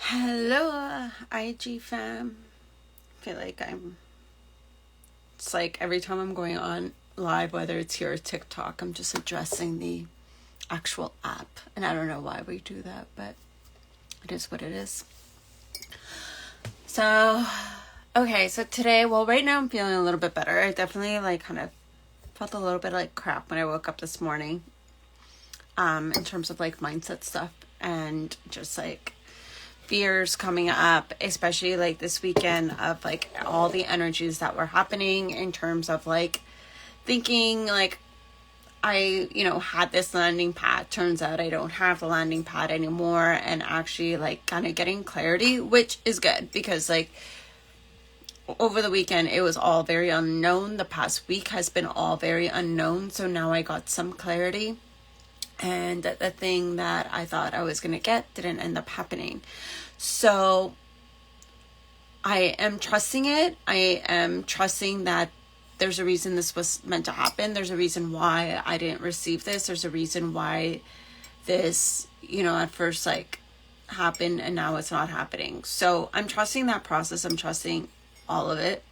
Hello, IG fam. I feel like it's like every time I'm going on live, whether it's here or TikTok, I'm just addressing the actual app. And I don't know why we do that, but it is what it is. So, okay, so today, right now I'm feeling a little bit better. I definitely kind of felt a little bit like crap when I woke up this morning. In terms of mindset stuff and just fears coming up, especially this weekend of all the energies that were happening in terms of thinking I had this landing pad. Turns out I don't have the landing pad anymore, and actually kind of getting clarity, which is good because over the weekend it was all very unknown. The past week has been all very unknown, so now I got some clarity. And the thing that I thought I was going to get didn't end up happening. So I am trusting it. I am trusting that there's a reason this was meant to happen. There's a reason why I didn't receive this. There's a reason why this, at first happened and now it's not happening. So I'm trusting that process. I'm trusting all of it.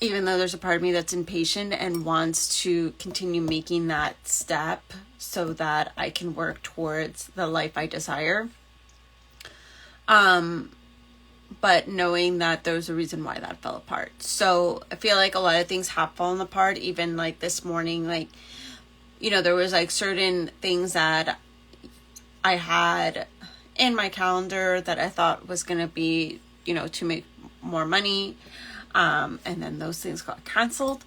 Even though there's a part of me that's impatient and wants to continue making that step so that I can work towards the life I desire. But knowing that there's a reason why that fell apart. So I feel like a lot of things have fallen apart. Even this morning, there was certain things that I had in my calendar that I thought was going to be, to make more money. And then those things got canceled.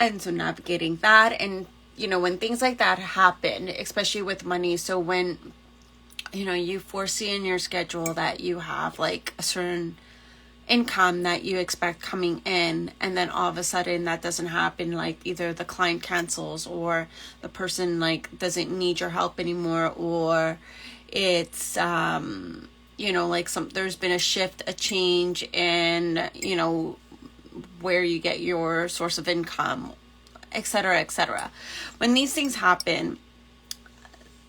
And so navigating that, and, when things like that happen, especially with money. So when, you foresee in your schedule that you have a certain income that you expect coming in, and then all of a sudden that doesn't happen, either the client cancels or the person doesn't need your help anymore, or it's, there's been a shift, a change in, where you get your source of income, etc., etc. When these things happen,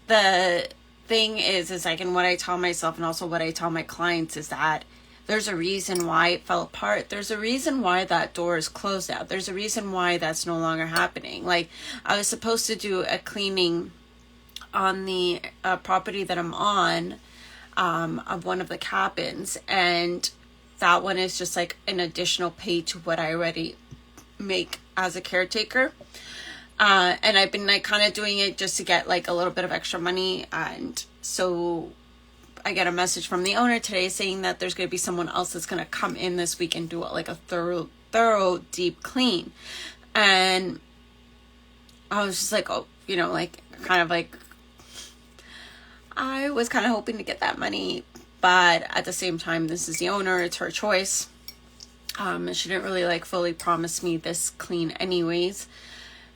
the thing is and what I tell myself and also what I tell my clients is that there's a reason why it fell apart. There's a reason why that door is closed out. There's a reason why that's no longer happening. I was supposed to do a cleaning on the property that I'm on, of one of the cabins, and that one is just an additional pay to what I already make as a caretaker. And I've been kind of doing it just to get a little bit of extra money. And so I get a message from the owner today saying that there's going to be someone else that's going to come in this week and do a thorough deep clean. And I was just I was kind of hoping to get that money, but at the same time, this is the owner, it's her choice. She didn't really fully promise me this clean anyways.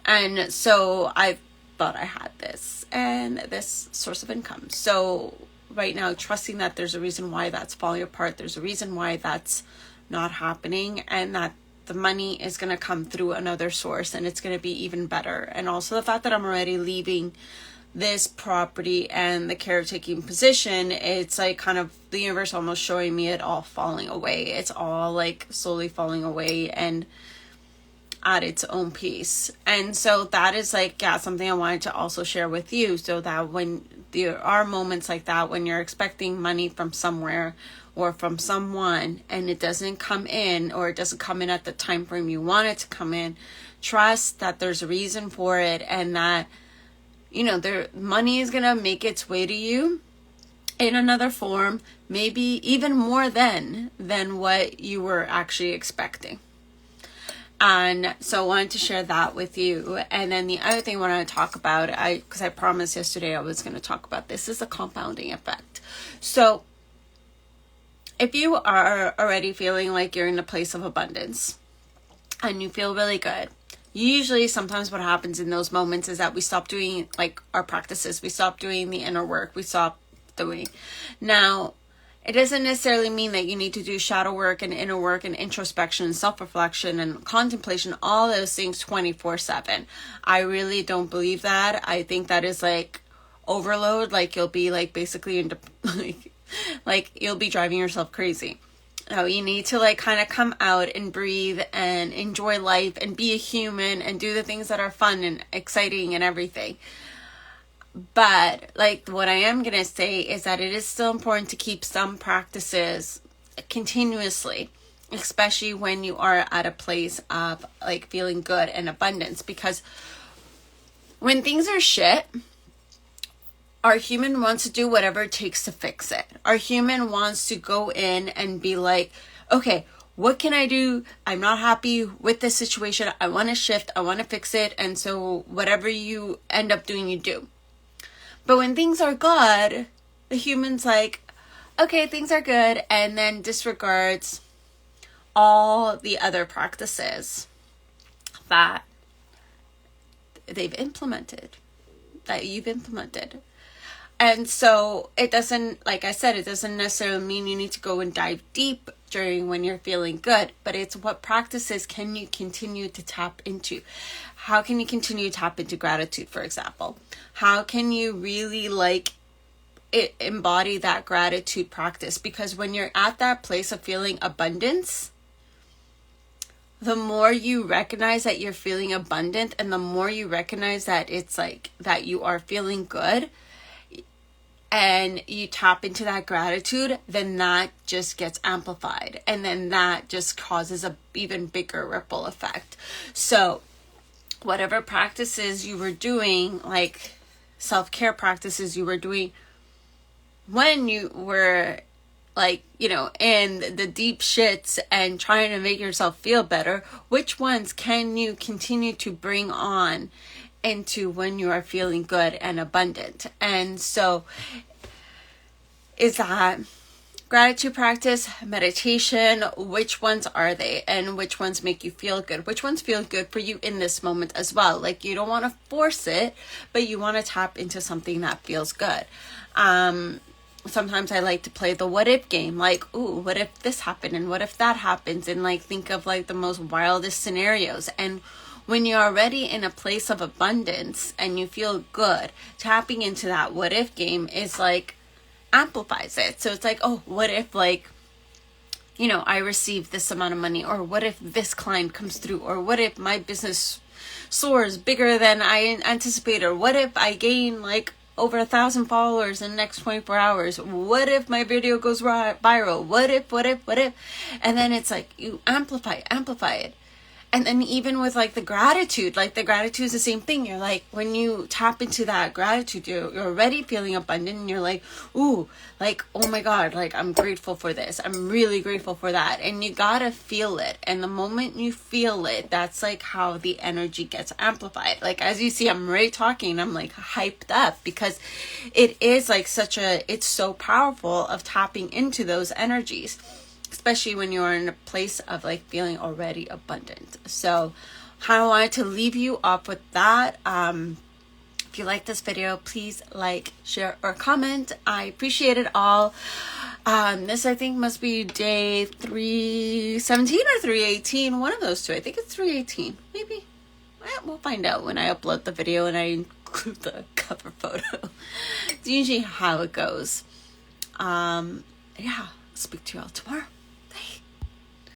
And so I thought I had this and this source of income. So right now, trusting that there's a reason why that's falling apart. There's a reason why that's not happening, and that the money is going to come through another source and it's going to be even better. And also the fact that I'm already leaving this property and the caretaking position, it's kind of the universe almost showing me it all falling away. It's all slowly falling away and at its own pace. And so that is something I wanted to also share with you, so that when there are moments like that, when you're expecting money from somewhere or from someone and it doesn't come in, or it doesn't come in at the time frame you want it to come in, trust that there's a reason for it, and that their money is going to make its way to you in another form, maybe even more than what you were actually expecting. And so I wanted to share that with you. And then the other thing I want to talk about, because I promised yesterday I was going to talk about this, is the compounding effect. So if you are already feeling like you're in a place of abundance and you feel really good, usually sometimes what happens in those moments is that we stop doing our practices. We stop doing the inner work. We stop doing. Now, it doesn't necessarily mean that you need to do shadow work and inner work and introspection and self-reflection and contemplation, all those things 24/7. I really don't believe that. I think that is overload, like you'll be like basically into like you'll be driving yourself crazy. No, you need to like kind of come out and breathe and enjoy life and be a human and do the things that are fun and exciting and everything. But like what I am going to say is that it is still important to keep some practices continuously, especially when you are at a place of like feeling good and abundance, because when things are shit, our human wants to do whatever it takes to fix it. Our human wants to go in and be like, okay, what can I do? I'm not happy with this situation. I want to shift. I want to fix it. And so whatever you end up doing, you do. But when things are good, the human's like, okay, things are good. And then disregards all the other practices that they've implemented, that you've implemented. And so it doesn't, like I said, it doesn't necessarily mean you need to go and dive deep during when you're feeling good, but it's what practices can you continue to tap into? How can you continue to tap into gratitude, for example? How can you really like embody that gratitude practice? Because when you're at that place of feeling abundance, the more you recognize that you're feeling abundant and the more you recognize that it's like that you are feeling good, and you tap into that gratitude, then that just gets amplified. And then that just causes a even bigger ripple effect. So whatever practices you were doing, like self-care practices you were doing when you were like, you know, in the deep shits and trying to make yourself feel better, which ones can you continue to bring on into when you are feeling good and abundant? And so is that gratitude practice, meditation, which ones are they, and which ones make you feel good? Which ones feel good for you in this moment as well? Like you don't want to force it, but you want to tap into something that feels good. Sometimes I like to play the what if game, like, ooh, what if this happened and what if that happens, and like think of like the most wildest scenarios. And when you're already in a place of abundance and you feel good, tapping into that what if game is like amplifies it. So it's like, oh, what if like, you know, I receive this amount of money, or what if this client comes through, or what if my business soars bigger than I anticipated, or what if I gain like over 1,000 followers in the next 24 hours? What if my video goes viral? What if? And then it's like you amplify it. And then even with like the gratitude is the same thing. You're like, when you tap into that gratitude, you're already feeling abundant, and you're like, ooh, like, oh my God, like I'm grateful for this. I'm really grateful for that. And you gotta feel it. And the moment you feel it, that's like how the energy gets amplified. Like, as you see, I'm already talking, I'm like hyped up because it is like it's so powerful of tapping into those energies, especially when you're in a place of like feeling already abundant. So I wanted to leave you off with that. If you like this video, please like, share, or comment. I appreciate it all. This I think must be day 317 or 318, one of those two. I think it's 318, maybe. We'll find out when I upload the video and I include the cover photo. It's usually how it goes. Yeah, I'll speak to you all tomorrow.